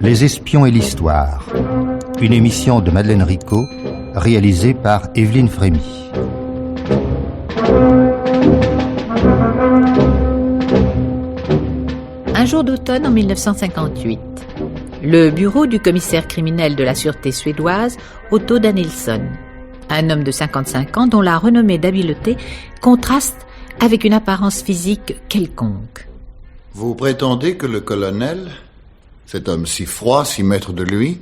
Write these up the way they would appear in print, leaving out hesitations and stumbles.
Les espions et l'histoire. Une émission de Madeleine Ricot, réalisée par Evelyne Frémy. Un jour d'automne en 1958, le bureau du commissaire criminel de la sûreté suédoise, Otto Danielsson, un homme de 55 ans dont la renommée d'habileté contraste avec une apparence physique quelconque. Vous prétendez que le colonel, cet homme si froid, si maître de lui,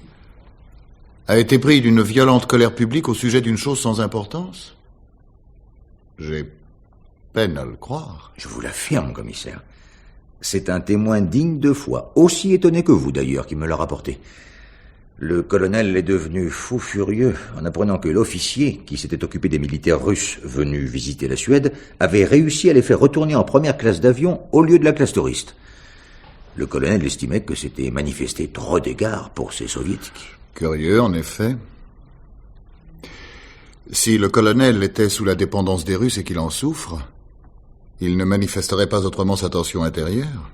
a été pris d'une violente colère publique au sujet d'une chose sans importance? J'ai peine à le croire. Je vous l'affirme, commissaire. C'est un témoin digne de foi, aussi étonné que vous d'ailleurs, qui me l'a rapporté. Le colonel est devenu fou furieux en apprenant que l'officier, qui s'était occupé des militaires russes venus visiter la Suède, avait réussi à les faire retourner en première classe d'avion au lieu de la classe touriste. Le colonel estimait que c'était manifester trop d'égards pour ces soviétiques. Curieux, en effet. Si le colonel était sous la dépendance des Russes et qu'il en souffre, il ne manifesterait pas autrement sa tension intérieure.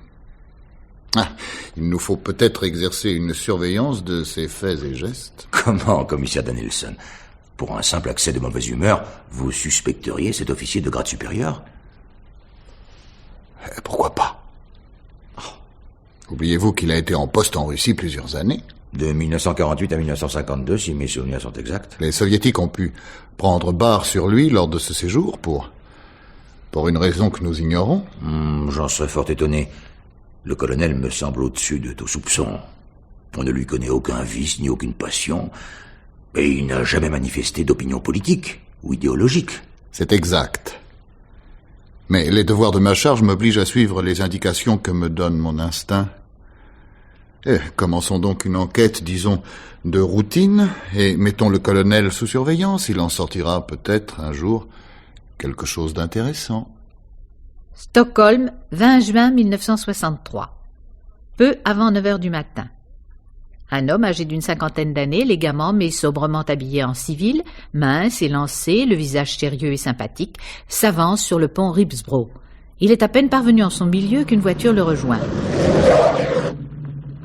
Il nous faut peut-être exercer une surveillance de ses faits et gestes. Comment, commissaire Danielsson? Pour un simple accès de mauvaise humeur, vous suspecteriez cet officier de grade supérieur? Pourquoi pas? Oubliez-vous qu'il a été en poste en Russie plusieurs années? De 1948 à 1952, si mes souvenirs sont exacts. Les soviétiques ont pu prendre barre sur lui lors de ce séjour pour une raison que nous ignorons. J'en serais fort étonné. Le colonel me semble au-dessus de tout soupçon. On ne lui connaît aucun vice ni aucune passion, et il n'a jamais manifesté d'opinion politique ou idéologique. C'est exact. Mais les devoirs de ma charge m'obligent à suivre les indications que me donne mon instinct. Commençons donc une enquête, disons, de routine, et mettons le colonel sous surveillance. Il en sortira peut-être un jour quelque chose d'intéressant. Stockholm, 20 juin 1963. Peu avant 9 heures du matin. Un homme âgé d'une cinquantaine d'années, élégamment mais sobrement habillé en civil, mince, élancé, le visage sérieux et sympathique, s'avance sur le pont Ribsbro. Il est à peine parvenu en son milieu qu'une voiture le rejoint.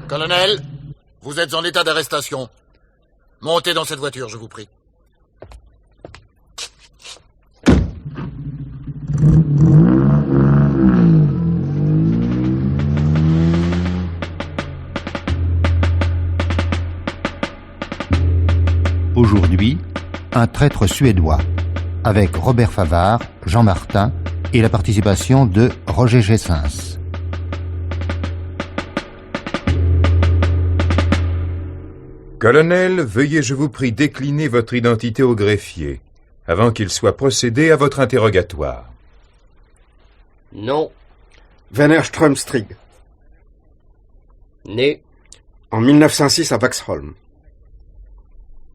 Colonel, vous êtes en état d'arrestation. Montez dans cette voiture, je vous prie. Aujourd'hui, un traître suédois, avec Robert Favard, Jean Martin et la participation de Roger Gessens. Colonel, veuillez, je vous prie, décliner votre identité au greffier, avant qu'il soit procédé à votre interrogatoire. Non. Werner Strömstrig. Né. En 1906 à Vaxholm.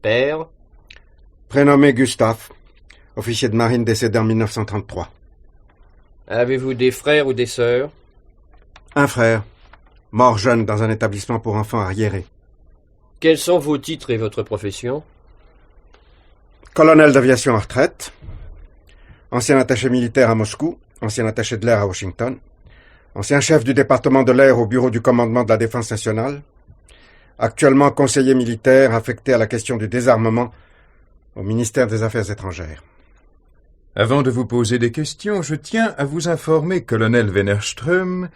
Père. Prénommé Gustave. Officier de marine décédé en 1933. Avez-vous des frères ou des sœurs? Un frère. Mort jeune dans un établissement pour enfants arriérés. Quels sont vos titres et votre profession? Colonel d'aviation en retraite. Ancien attaché militaire à Moscou. Ancien attaché de l'air à Washington. Ancien chef du département de l'air au bureau du commandement de la Défense nationale. Actuellement conseiller militaire affecté à la question du désarmement au ministère des Affaires étrangères. Avant de vous poser des questions, je tiens à vous informer, colonel Wennerström,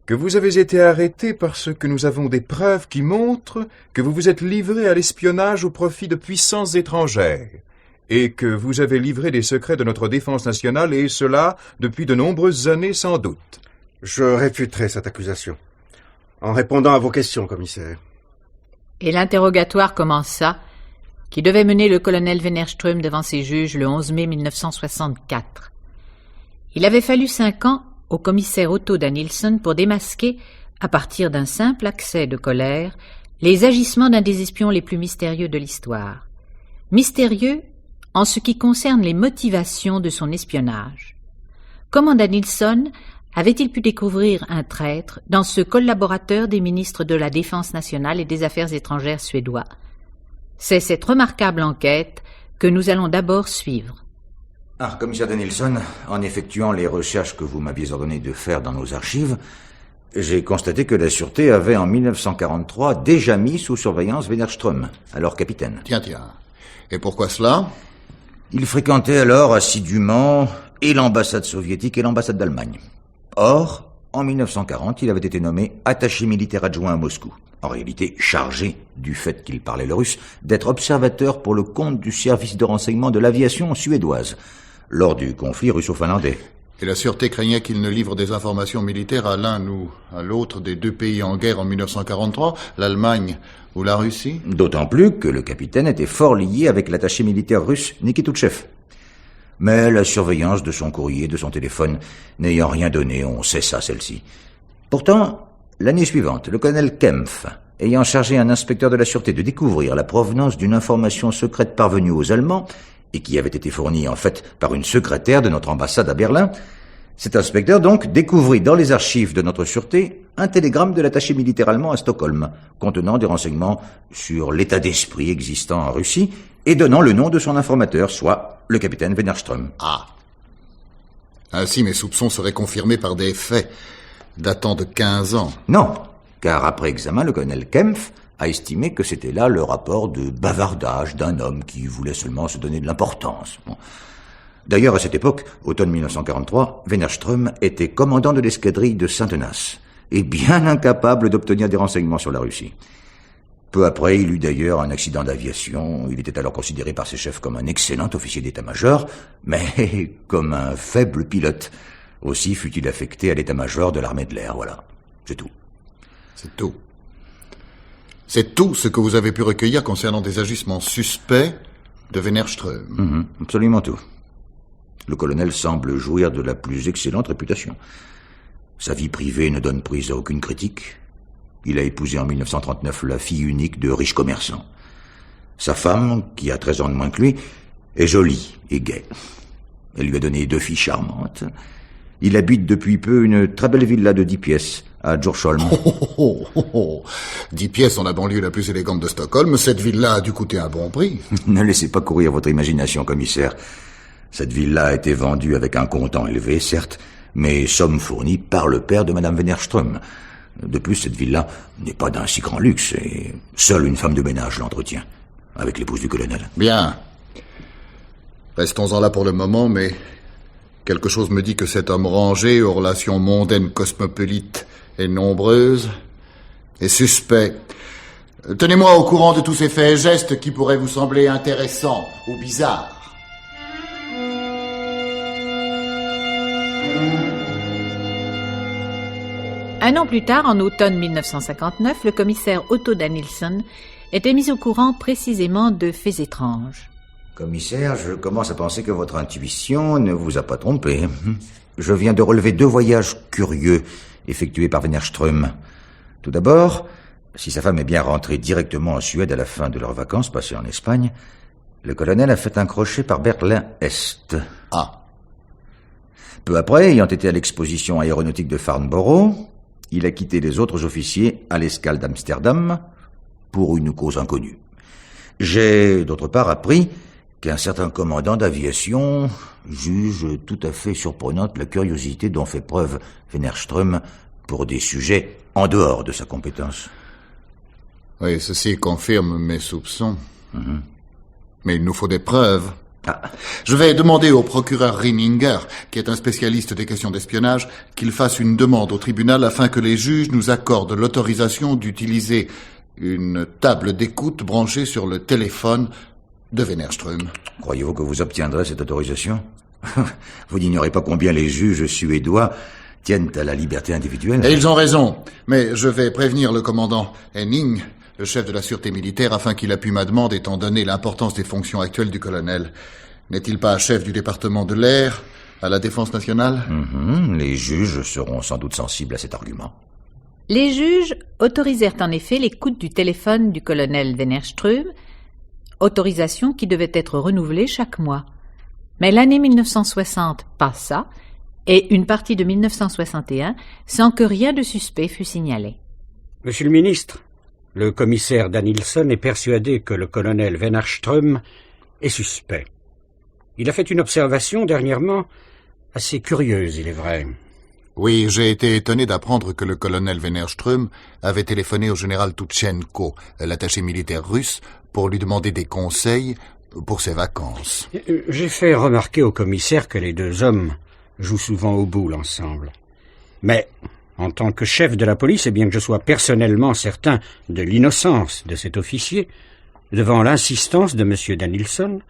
que vous avez été arrêté parce que nous avons des preuves qui montrent que vous vous êtes livré à l'espionnage au profit de puissances étrangères et que vous avez livré des secrets de notre défense nationale, et cela depuis de nombreuses années sans doute. Je réfuterai cette accusation, en répondant à vos questions, commissaire. Et l'interrogatoire commença, qui devait mener le colonel Wennerström devant ses juges le 11 mai 1964. Il avait fallu 5 ans au commissaire Otto Danielsson pour démasquer, à partir d'un simple accès de colère, les agissements d'un des espions les plus mystérieux de l'histoire. Mystérieux en ce qui concerne les motivations de son espionnage. Comment Danielsson avait-il pu découvrir un traître dans ce collaborateur des ministres de la Défense nationale et des Affaires étrangères suédois? C'est cette remarquable enquête que nous allons d'abord suivre. Commissaire Danielsson, en effectuant les recherches que vous m'aviez ordonné de faire dans nos archives, J'ai constaté que la Sûreté avait en 1943 déjà mis sous surveillance Wennerström, alors capitaine. Tiens. Et pourquoi cela? Il fréquentait alors assidûment et l'ambassade soviétique et l'ambassade d'Allemagne. Or, en 1940, il avait été nommé attaché militaire adjoint à Moscou. En réalité, chargé, du fait qu'il parlait le russe, d'être observateur pour le compte du service de renseignement de l'aviation suédoise, lors du conflit russo-finlandais. Et la Sûreté craignait qu'il ne livre des informations militaires à l'un ou à l'autre des deux pays en guerre en 1943, l'Allemagne ou la Russie? D'autant plus que le capitaine était fort lié avec l'attaché militaire russe Nikitouchev. Mais la surveillance de son courrier, de son téléphone, n'ayant rien donné, on cessa celle-ci. Pourtant, l'année suivante, le colonel Kempf, ayant chargé un inspecteur de la Sûreté de découvrir la provenance d'une information secrète parvenue aux Allemands, et qui avait été fournie en fait par une secrétaire de notre ambassade à Berlin, cet inspecteur donc découvrit dans les archives de notre sûreté un télégramme de l'attaché militaire allemand à Stockholm, contenant des renseignements sur l'état d'esprit existant en Russie et donnant le nom de son informateur, soit le capitaine Wennerström. Ah. Ainsi, mes soupçons seraient confirmés par des faits datant de 15 ans. Non, car après examen, le colonel Kempf a estimé que c'était là le rapport de bavardage d'un homme qui voulait seulement se donner de l'importance. Bon. D'ailleurs, à cette époque, automne 1943, Wennerström était commandant de l'escadrille de Saint-Eunas et bien incapable d'obtenir des renseignements sur la Russie. Peu après, il eut d'ailleurs un accident d'aviation. Il était alors considéré par ses chefs comme un excellent officier d'état-major, mais comme un faible pilote. Aussi fut-il affecté à l'état-major de l'armée de l'air, voilà. C'est tout. C'est tout. C'est tout ce que vous avez pu recueillir concernant des agissements suspects de Wennerström. Absolument tout. Le colonel semble jouir de la plus excellente réputation. Sa vie privée ne donne prise à aucune critique. Il a épousé en 1939 la fille unique de riches commerçants. Sa femme, qui a 13 ans de moins que lui, est jolie et gaie. Elle lui a donné 2 filles charmantes. Il habite depuis peu une très belle villa de 10 pièces à Djursholm. 10 pièces dans la banlieue la plus élégante de Stockholm, cette villa a dû coûter un bon prix. Ne laissez pas courir votre imagination, commissaire. Cette villa a été vendue avec un comptant élevé, certes, mais somme fournie par le père de Madame Wennerström. De plus, cette villa n'est pas d'un si grand luxe et seule une femme de ménage l'entretient, avec l'épouse du colonel. Bien. Restons-en là pour le moment, mais quelque chose me dit que cet homme rangé, aux relations mondaines cosmopolites et nombreuses, est suspect. Tenez-moi au courant de tous ces faits et gestes qui pourraient vous sembler intéressants ou bizarres. Un an plus tard, en automne 1959, le commissaire Otto Danielsson était mis au courant précisément de faits étranges. Commissaire, je commence à penser que votre intuition ne vous a pas trompé. Je viens de relever 2 voyages curieux effectués par Wennerström. Tout d'abord, si sa femme est bien rentrée directement en Suède à la fin de leurs vacances passées en Espagne, le colonel a fait un crochet par Berlin-Est. Ah. Peu après, ayant été à l'exposition aéronautique de Farnborough, il a quitté les autres officiers à l'escale d'Amsterdam pour une cause inconnue. J'ai, d'autre part, appris qu'un certain commandant d'aviation juge tout à fait surprenante la curiosité dont fait preuve Wennerström pour des sujets en dehors de sa compétence. Oui, ceci confirme mes soupçons. Mais il nous faut des preuves. Je vais demander au procureur Rinninger, qui est un spécialiste des questions d'espionnage, qu'il fasse une demande au tribunal afin que les juges nous accordent l'autorisation d'utiliser une table d'écoute branchée sur le téléphone de Wennerström. Croyez-vous que vous obtiendrez cette autorisation? Vous n'ignorez pas combien les juges suédois tiennent à la liberté individuelle. Et ils ont raison, mais je vais prévenir le commandant Henning, le chef de la sûreté militaire, afin qu'il appuie ma demande étant donné l'importance des fonctions actuelles du colonel. N'est-il pas chef du département de l'air à la Défense nationale? Les juges seront sans doute sensibles à cet argument. Les juges autorisèrent en effet l'écoute du téléphone du colonel Wennerström, autorisation qui devait être renouvelée chaque mois. Mais l'année 1960 passa, et une partie de 1961, sans que rien de suspect fût signalé. Monsieur le ministre, le commissaire Danielsson est persuadé que le colonel Wennerström est suspect. Il a fait une observation dernièrement assez curieuse, il est vrai. Oui, j'ai été étonné d'apprendre que le colonel Wennerström avait téléphoné au général Toutchenko, l'attaché militaire russe, pour lui demander des conseils pour ses vacances. J'ai fait remarquer au commissaire que les deux hommes jouent souvent au boule ensemble. Mais, en tant que chef de la police, et bien que je sois personnellement certain de l'innocence de cet officier, devant l'insistance de M. Danielson,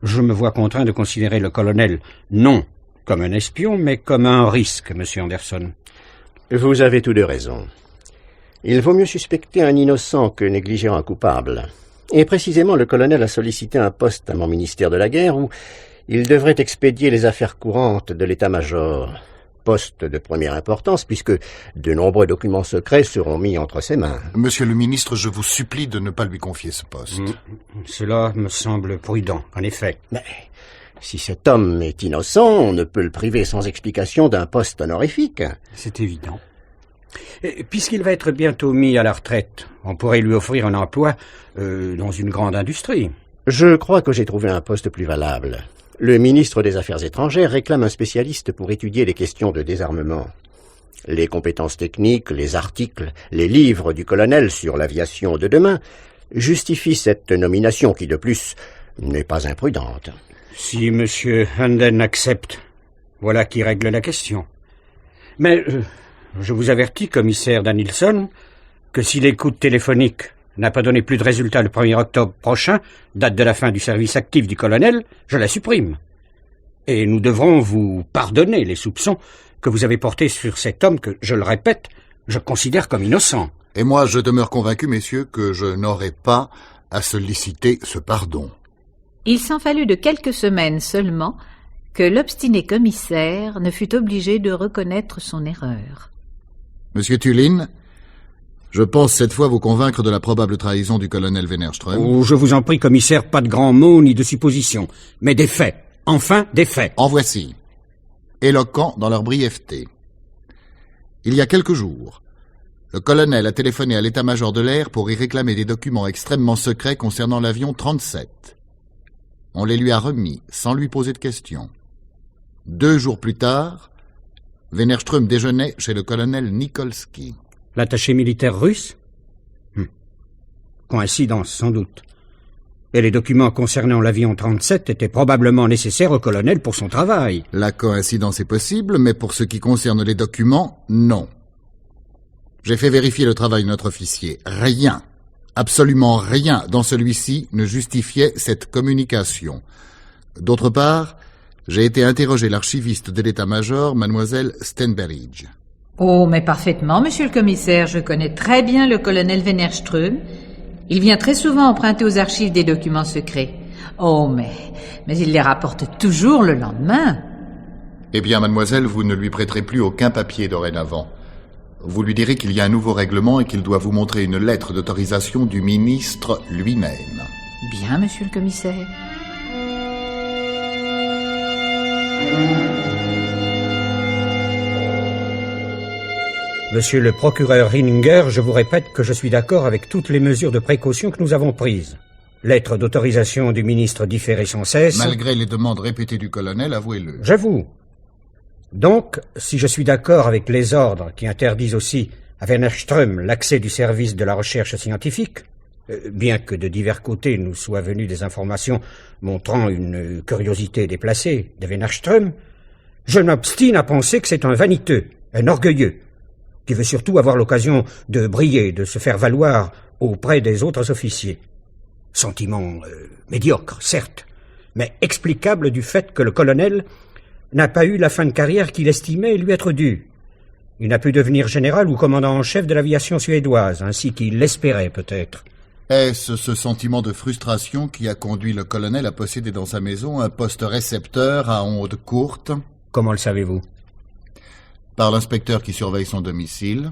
je me vois contraint de considérer le colonel non comme un espion, mais comme un risque, M. Anderson. Vous avez tous deux raison. Il vaut mieux suspecter un innocent que négliger un coupable. Et précisément, le colonel a sollicité un poste à mon ministère de la guerre où il devrait expédier les affaires courantes de l'état-major. Poste de première importance puisque de nombreux documents secrets seront mis entre ses mains. Monsieur le ministre, je vous supplie de ne pas lui confier ce poste. Cela me semble prudent, en effet. Mais si cet homme est innocent, on ne peut le priver sans explication d'un poste honorifique. C'est évident. Puisqu'il va être bientôt mis à la retraite, on pourrait lui offrir un emploi dans une grande industrie. Je crois que j'ai trouvé un poste plus valable. Le ministre des Affaires étrangères réclame un spécialiste pour étudier les questions de désarmement. Les compétences techniques, les articles, les livres du colonel sur l'aviation de demain justifient cette nomination qui, de plus, n'est pas imprudente. Si M. Hunden accepte, voilà qui règle la question. Mais je vous avertis, commissaire Danielson, que si l'écoute téléphonique n'a pas donné plus de résultats le 1er octobre prochain, date de la fin du service actif du colonel, je la supprime. Et nous devrons vous pardonner les soupçons que vous avez portés sur cet homme que, je le répète, je considère comme innocent. Et moi, je demeure convaincu, messieurs, que je n'aurai pas à solliciter ce pardon. Il s'en fallut de quelques semaines seulement que l'obstiné commissaire ne fut obligé de reconnaître son erreur. Monsieur Tullin, je pense cette fois vous convaincre de la probable trahison du colonel Wennerström. Oh, je vous en prie, commissaire, pas de grands mots ni de suppositions, mais des faits. Enfin, des faits. En voici, éloquents dans leur brièveté. Il y a quelques jours, le colonel a téléphoné à l'état-major de l'air pour y réclamer des documents extrêmement secrets concernant l'avion 37. On les lui a remis sans lui poser de questions. 2 jours plus tard, Wennerström déjeunait chez le colonel Nikolski. L'attaché militaire russe ? Coïncidence, sans doute. Et les documents concernant l'avion 37 étaient probablement nécessaires au colonel pour son travail. La coïncidence est possible, mais pour ce qui concerne les documents, non. J'ai fait vérifier le travail de notre officier. Rien, absolument rien dans celui-ci ne justifiait cette communication. D'autre part, j'ai été interroger l'archiviste de l'état-major, mademoiselle Stenberg. Oh, mais parfaitement, monsieur le commissaire. Je connais très bien le colonel Wennerström. Il vient très souvent emprunter aux archives des documents secrets. Oh, mais il les rapporte toujours le lendemain. Eh bien, mademoiselle, vous ne lui prêterez plus aucun papier dorénavant. Vous lui direz qu'il y a un nouveau règlement et qu'il doit vous montrer une lettre d'autorisation du ministre lui-même. Bien, monsieur le commissaire. Monsieur le procureur Rinninger, je vous répète que je suis d'accord avec toutes les mesures de précaution que nous avons prises. Lettre d'autorisation du ministre différée sans cesse. Malgré les demandes répétées du colonel, avouez-le. J'avoue. Donc, si je suis d'accord avec les ordres qui interdisent aussi à Wennerström l'accès du service de la recherche scientifique, bien que de divers côtés nous soient venues des informations montrant une curiosité déplacée de Wennerström, je m'obstine à penser que c'est un vaniteux, un orgueilleux, qui veut surtout avoir l'occasion de briller, de se faire valoir auprès des autres officiers. Sentiment médiocre, certes, mais explicable du fait que le colonel n'a pas eu la fin de carrière qu'il estimait lui être due. Il n'a pu devenir général ou commandant en chef de l'aviation suédoise, ainsi qu'il l'espérait peut-être. Est-ce ce sentiment de frustration qui a conduit le colonel à posséder dans sa maison un poste récepteur à ondes courtes? Comment le savez-vous? Par l'inspecteur qui surveille son domicile.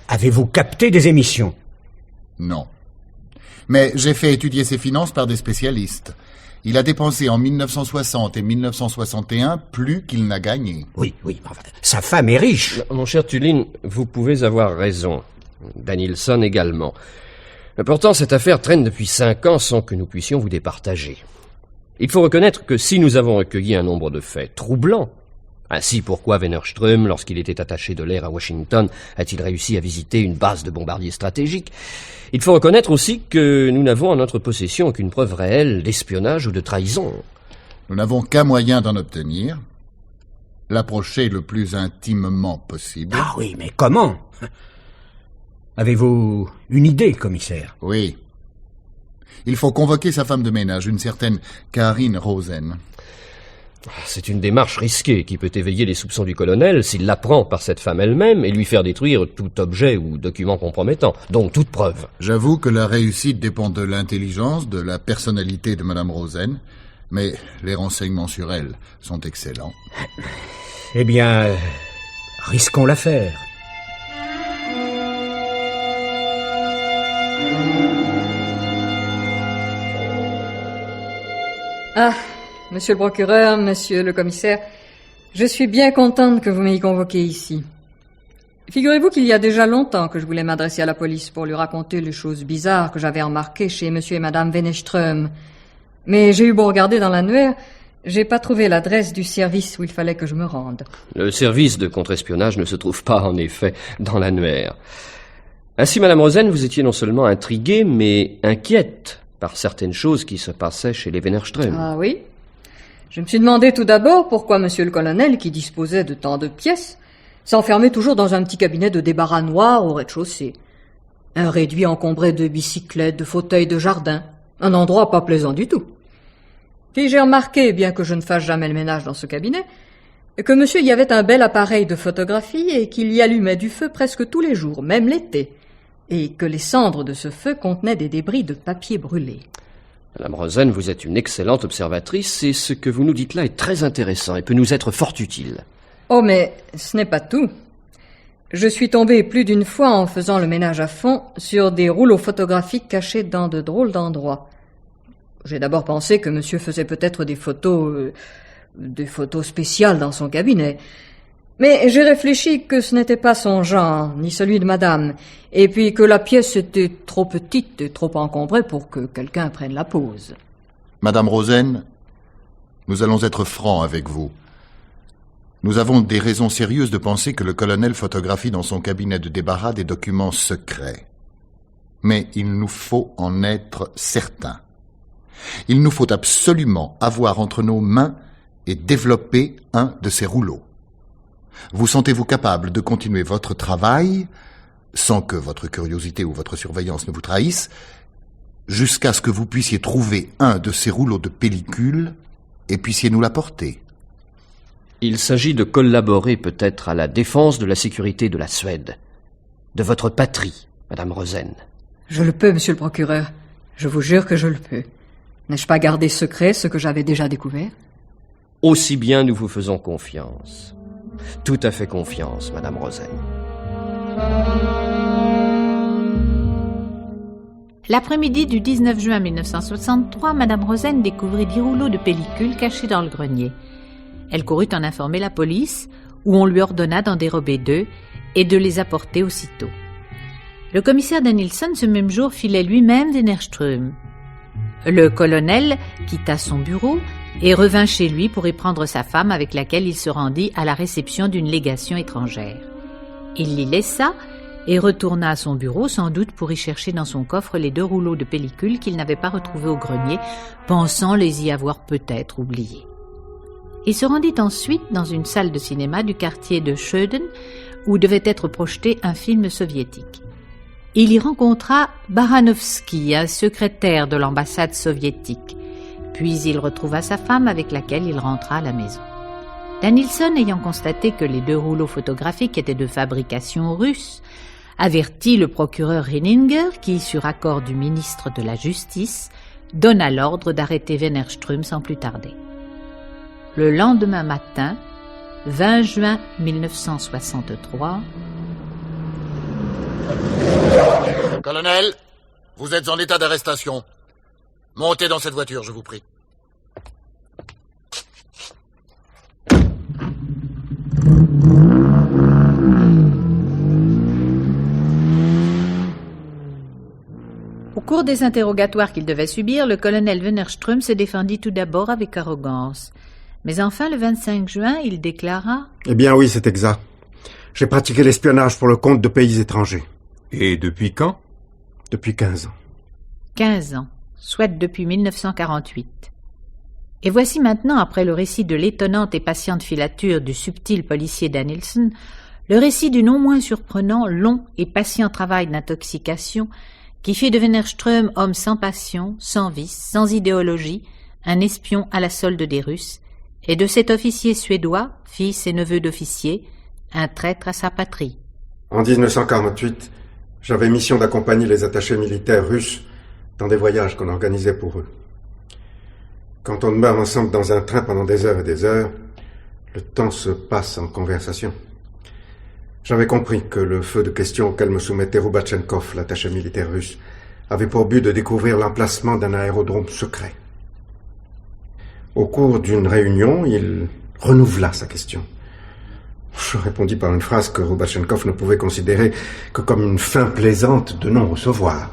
Avez-vous capté des émissions? Non. Mais j'ai fait étudier ses finances par des spécialistes. Il a dépensé en 1960 et 1961 plus qu'il n'a gagné. Oui, enfin, sa femme est riche. Mon cher Tullin, vous pouvez avoir raison. Danielson également. Pourtant, cette affaire traîne depuis 5 ans sans que nous puissions vous départager. Il faut reconnaître que si nous avons recueilli un nombre de faits troublants, Ainsi, pourquoi Wennerström, lorsqu'il était attaché de l'air à Washington, a-t-il réussi à visiter une base de bombardiers stratégiques? Il faut reconnaître aussi que nous n'avons en notre possession aucune preuve réelle d'espionnage ou de trahison. Nous n'avons qu'un moyen d'en obtenir. L'approcher le plus intimement possible. Ah oui, mais comment? Avez-vous une idée, commissaire? Oui. Il faut convoquer sa femme de ménage, une certaine Karin Rosen. C'est une démarche risquée qui peut éveiller les soupçons du colonel s'il l'apprend par cette femme elle-même et lui faire détruire tout objet ou document compromettant, donc toute preuve. J'avoue que la réussite dépend de l'intelligence, de la personnalité de Madame Rosen, mais les renseignements sur elle sont excellents. Eh bien, risquons l'affaire. Ah, monsieur le procureur, monsieur le commissaire, je suis bien contente que vous m'ayez convoqué ici. Figurez-vous qu'il y a déjà longtemps que je voulais m'adresser à la police pour lui raconter les choses bizarres que j'avais remarquées chez monsieur et madame Wennerström. Mais j'ai eu beau regarder dans l'annuaire, j'ai pas trouvé l'adresse du service où il fallait que je me rende. Le service de contre-espionnage ne se trouve pas, en effet, dans l'annuaire. Ainsi, madame Rosen, vous étiez non seulement intriguée, mais inquiète par certaines choses qui se passaient chez les Wennerström. Ah oui? Je me suis demandé tout d'abord pourquoi monsieur le colonel, qui disposait de tant de pièces, s'enfermait toujours dans un petit cabinet de débarras noir au rez-de-chaussée. Un réduit encombré de bicyclettes, de fauteuils de jardin. Un endroit pas plaisant du tout. Puis j'ai remarqué, bien que je ne fasse jamais le ménage dans ce cabinet, que monsieur y avait un bel appareil de photographie et qu'il y allumait du feu presque tous les jours, même l'été, et que les cendres de ce feu contenaient des débris de papier brûlé. Madame Rosen, vous êtes une excellente observatrice et ce que vous nous dites là est très intéressant et peut nous être fort utile. Oh, mais ce n'est pas tout. Je suis tombé plus d'une fois en faisant le ménage à fond sur des rouleaux photographiques cachés dans de drôles d'endroits. J'ai d'abord pensé que monsieur faisait peut-être des photos spéciales dans son cabinet. Mais j'ai réfléchi que ce n'était pas son genre, ni celui de madame, et puis que la pièce était trop petite et trop encombrée pour que quelqu'un prenne la pose. Madame Rosen, nous allons être francs avec vous. Nous avons des raisons sérieuses de penser que le colonel photographie dans son cabinet de débarras des documents secrets. Mais il nous faut en être certains. Il nous faut absolument avoir entre nos mains et développer un de ces rouleaux. Vous sentez-vous capable de continuer votre travail, sans que votre curiosité ou votre surveillance ne vous trahissent, jusqu'à ce que vous puissiez trouver un de ces rouleaux de pellicule et puissiez nous l'apporter? Il s'agit de collaborer peut-être à la défense de la sécurité de la Suède, de votre patrie, madame Rosen. Je le peux, monsieur le procureur. Je vous jure que je le peux. N'ai-je pas gardé secret ce que j'avais déjà découvert? Aussi bien nous vous faisons confiance. Tout à fait confiance, madame Rosen. L'après-midi du 19 juin 1963, madame Rosen découvrit 10 rouleaux de pellicule cachés dans le grenier. Elle courut en informer la police, où on lui ordonna d'en dérober 2 et de les apporter aussitôt. Le commissaire Danielson, ce même jour, filait lui-même Wennerström. Le colonel quitta son bureau et revint chez lui pour y prendre sa femme avec laquelle il se rendit à la réception d'une légation étrangère. Il l'y laissa et retourna à son bureau, sans doute pour y chercher dans son coffre les 2 rouleaux de pellicule qu'il n'avait pas retrouvés au grenier, pensant les y avoir peut-être oubliés. Il se rendit ensuite dans une salle de cinéma du quartier de Schöden, où devait être projeté un film soviétique. Il y rencontra Baranovski, un secrétaire de l'ambassade soviétique. Puis il retrouva sa femme avec laquelle il rentra à la maison. Danielson, ayant constaté que les 2 rouleaux photographiques étaient de fabrication russe, avertit le procureur Rininger qui, sur accord du ministre de la Justice, donna l'ordre d'arrêter Wennerström sans plus tarder. Le lendemain matin, 20 juin 1963... Colonel, vous êtes en état d'arrestation. Montez dans cette voiture, je vous prie. Au cours des interrogatoires qu'il devait subir, le colonel Wennerström se défendit tout d'abord avec arrogance. Mais enfin, le 25 juin, il déclara... Eh bien oui, c'est exact. J'ai pratiqué l'espionnage pour le compte de pays étrangers. Et depuis quand? Depuis 15 ans. 15 ans, soit depuis 1948. Et voici maintenant, après le récit de l'étonnante et patiente filature du subtil policier Danielson, le récit du non moins surprenant, long et patient travail d'intoxication qui fait de Wennerström homme sans passion, sans vice, sans idéologie, un espion à la solde des Russes, et de cet officier suédois, fils et neveu d'officier, un traître à sa patrie. En 1948, j'avais mission d'accompagner les attachés militaires russes dans des voyages qu'on organisait pour eux. Quand on demeure ensemble dans un train pendant des heures et des heures, le temps se passe en conversation. J'avais compris que le feu de questions auquel me soumettait Roubatchenkov, l'attaché militaire russe, avait pour but de découvrir l'emplacement d'un aérodrome secret. Au cours d'une réunion, il renouvela sa question. Je répondis par une phrase que Roubatchenkov ne pouvait considérer que comme une fin plaisante de non-recevoir.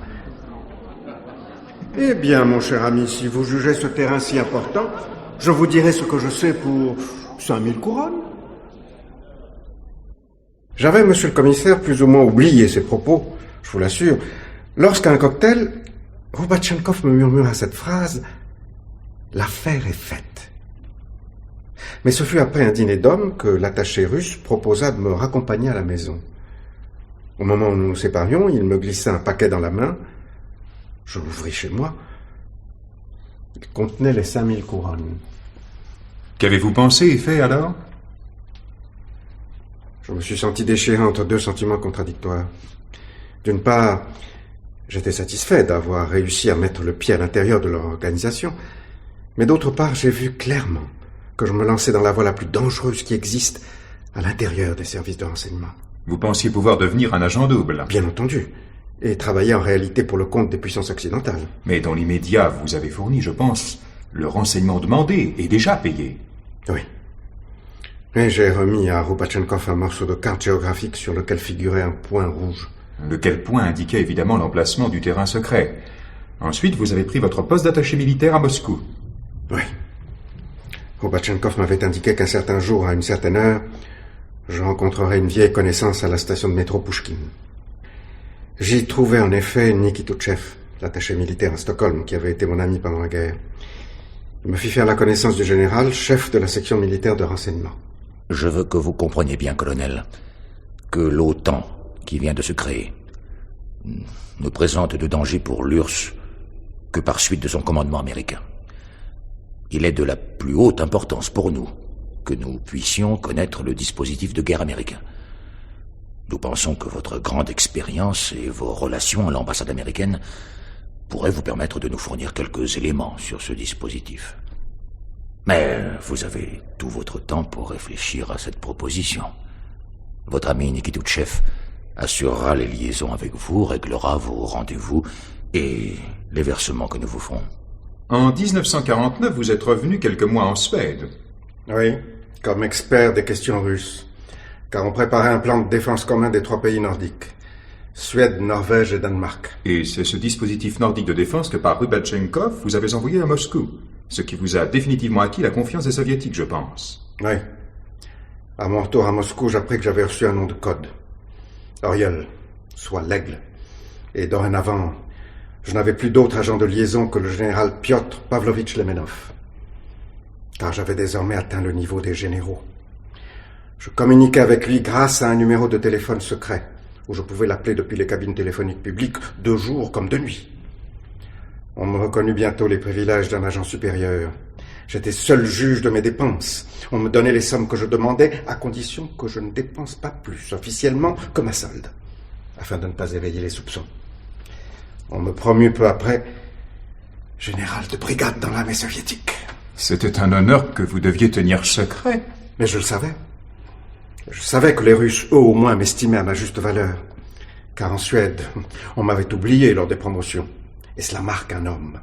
Eh bien, mon cher ami, si vous jugez ce terrain si important, je vous dirai ce que je sais pour 5000 couronnes. J'avais, monsieur le commissaire, plus ou moins oublié ses propos, je vous l'assure, lorsqu'à un cocktail, Roubatchenkov me murmura cette phrase « L'affaire est faite ». Mais ce fut après un dîner d'hommes que l'attaché russe proposa de me raccompagner à la maison. Au moment où nous nous séparions, il me glissa un paquet dans la main. Je l'ouvris chez moi. Il contenait les 5000 couronnes. Qu'avez-vous pensé et fait alors? Je me suis senti déchiré entre deux sentiments contradictoires. D'une part, j'étais satisfait d'avoir réussi à mettre le pied à l'intérieur de leur organisation. Mais d'autre part, j'ai vu clairement que je me lançais dans la voie la plus dangereuse qui existe à l'intérieur des services de renseignement. Vous pensiez pouvoir devenir un agent double? Bien entendu. Et travailler en réalité pour le compte des puissances occidentales. Mais dans l'immédiat, vous avez fourni, je pense, le renseignement demandé et déjà payé. Oui. Et j'ai remis à Roubatchenkov un morceau de carte géographique sur lequel figurait un point rouge. Lequel point indiquait évidemment l'emplacement du terrain secret. Ensuite, vous avez pris votre poste d'attaché militaire à Moscou. Oui. Roubatchenkov m'avait indiqué qu'un certain jour, à une certaine heure, je rencontrerais une vieille connaissance à la station de métro Pouchkine. J'y trouvais en effet Nikituchev, l'attaché militaire à Stockholm, qui avait été mon ami pendant la guerre. Il me fit faire la connaissance du général, chef de la section militaire de renseignement. Je veux que vous compreniez bien, colonel, que l'OTAN, qui vient de se créer, ne présente de danger pour l'URSS que par suite de son commandement américain. Il est de la plus haute importance pour nous que nous puissions connaître le dispositif de guerre américain. Nous pensons que votre grande expérience et vos relations à l'ambassade américaine pourraient vous permettre de nous fournir quelques éléments sur ce dispositif. Mais vous avez tout votre temps pour réfléchir à cette proposition. Votre ami Nikituchev assurera les liaisons avec vous, réglera vos rendez-vous et les versements que nous vous ferons. En 1949, vous êtes revenu quelques mois en Suède. Oui, comme expert des questions russes. Car on préparait un plan de défense commun des 3 pays nordiques. Suède, Norvège et Danemark. Et c'est ce dispositif nordique de défense que par Roubatchenkov vous avez envoyé à Moscou. Ce qui vous a définitivement acquis la confiance des Soviétiques, je pense. Oui. À mon retour à Moscou, j'appris que j'avais reçu un nom de code. Oriol, soit l'aigle. Et dorénavant, je n'avais plus d'autre agent de liaison que le général Piotr Pavlovitch Lemenov. Car j'avais désormais atteint le niveau des généraux. Je communiquais avec lui grâce à un numéro de téléphone secret, où je pouvais l'appeler depuis les cabines téléphoniques publiques, de jour comme de nuit. On me reconnut bientôt les privilèges d'un agent supérieur. J'étais seul juge de mes dépenses. On me donnait les sommes que je demandais, à condition que je ne dépense pas plus officiellement que ma solde, afin de ne pas éveiller les soupçons. On me promut peu après général de brigade dans l'armée soviétique. C'était un honneur que vous deviez tenir secret. Mais je le savais. Je savais que les Russes, eux au moins, m'estimaient à ma juste valeur. Car en Suède, on m'avait oublié lors des promotions. Et cela marque un homme.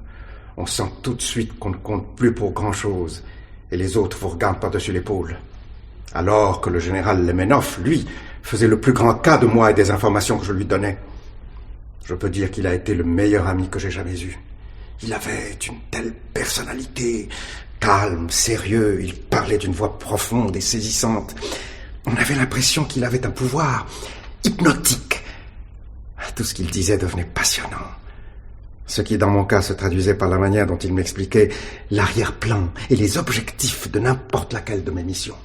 On sent tout de suite qu'on ne compte plus pour grand-chose. Et les autres vous regardent par-dessus l'épaule. Alors que le général Lemenov, lui, faisait le plus grand cas de moi et des informations que je lui donnais. Je peux dire qu'il a été le meilleur ami que j'ai jamais eu. Il avait une telle personnalité, calme, sérieux, il parlait d'une voix profonde et saisissante. On avait l'impression qu'il avait un pouvoir hypnotique. Tout ce qu'il disait devenait passionnant. Ce qui, dans mon cas, se traduisait par la manière dont il m'expliquait l'arrière-plan et les objectifs de n'importe laquelle de mes missions.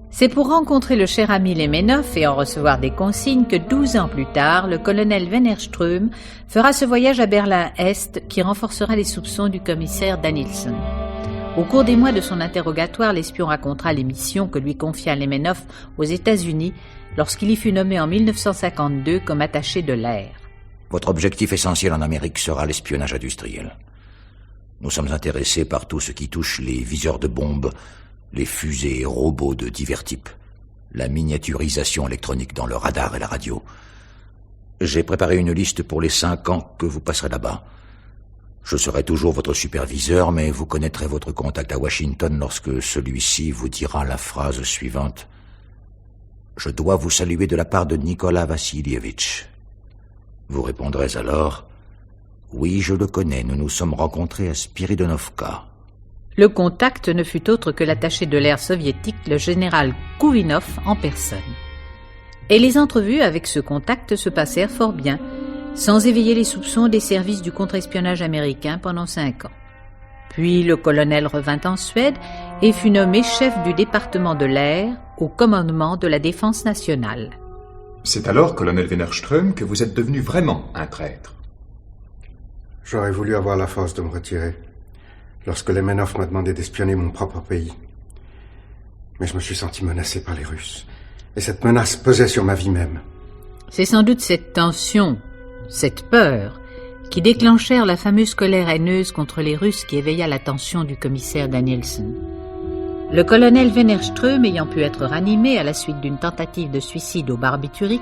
C'est pour rencontrer le cher ami Lemenov et en recevoir des consignes que 12 ans plus tard, le colonel Wennerström fera ce voyage à Berlin-Est qui renforcera les soupçons du commissaire Danielson. Au cours des mois de son interrogatoire, l'espion racontera les missions que lui confia Lemenov aux États-Unis lorsqu'il y fut nommé en 1952 comme attaché de l'air. Votre objectif essentiel en Amérique sera l'espionnage industriel. Nous sommes intéressés par tout ce qui touche les viseurs de bombes, les fusées et robots de divers types, la miniaturisation électronique dans le radar et la radio. J'ai préparé une liste pour les 5 ans que vous passerez là-bas. Je serai toujours votre superviseur, mais vous connaîtrez votre contact à Washington lorsque celui-ci vous dira la phrase suivante. Je dois vous saluer de la part de Nicolas Vassilievitch. Vous répondrez alors, oui, je le connais, nous nous sommes rencontrés à Spiridonovka. Le contact ne fut autre que l'attaché de l'air soviétique, le général Kouvinov en personne. Et les entrevues avec ce contact se passèrent fort bien, sans éveiller les soupçons des services du contre-espionnage américain pendant 5 ans. Puis le colonel revint en Suède et fut nommé chef du département de l'air au commandement de la défense nationale. C'est alors, colonel Wennerström, que vous êtes devenu vraiment un traître. J'aurais voulu avoir la force de me retirer lorsque Lemenov m'a demandé d'espionner mon propre pays. Mais je me suis senti menacé par les Russes. Et cette menace pesait sur ma vie même. C'est sans doute cette tension, cette peur, qui déclenchèrent la fameuse colère haineuse contre les Russes qui éveilla l'attention du commissaire Danielson. Le colonel Wennerström, ayant pu être ranimé à la suite d'une tentative de suicide au barbiturique,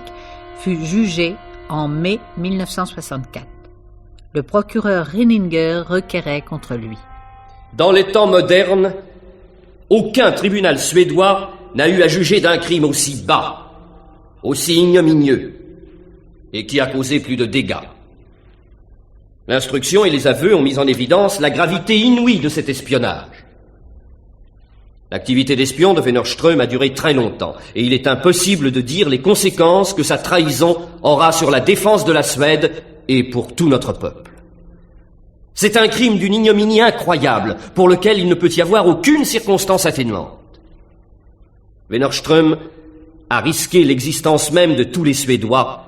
fut jugé en mai 1964. Le procureur Renninger requérait contre lui. Dans les temps modernes, aucun tribunal suédois n'a eu à juger d'un crime aussi bas, aussi ignominieux, et qui a causé plus de dégâts. L'instruction et les aveux ont mis en évidence la gravité inouïe de cet espionnage. L'activité d'espion de Wennerström a duré très longtemps, et il est impossible de dire les conséquences que sa trahison aura sur la défense de la Suède et pour tout notre peuple. C'est un crime d'une ignominie incroyable, pour lequel il ne peut y avoir aucune circonstance atténuante. Wennerström a risqué l'existence même de tous les Suédois,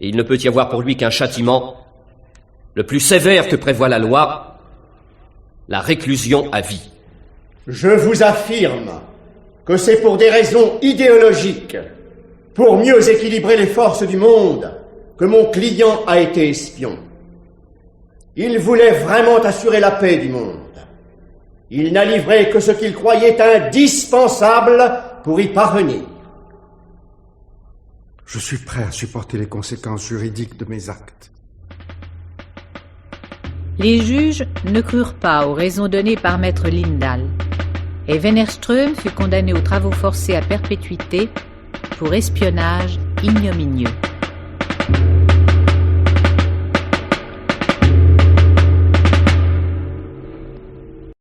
et il ne peut y avoir pour lui qu'un châtiment, le plus sévère que prévoit la loi, la réclusion à vie. Je vous affirme que c'est pour des raisons idéologiques, pour mieux équilibrer les forces du monde, que mon client a été espion. Il voulait vraiment assurer la paix du monde. Il n'a livré que ce qu'il croyait indispensable pour y parvenir. Je suis prêt à supporter les conséquences juridiques de mes actes. Les juges ne crurent pas aux raisons données par maître Lindahl, et Wennerström fut condamné aux travaux forcés à perpétuité pour espionnage ignominieux.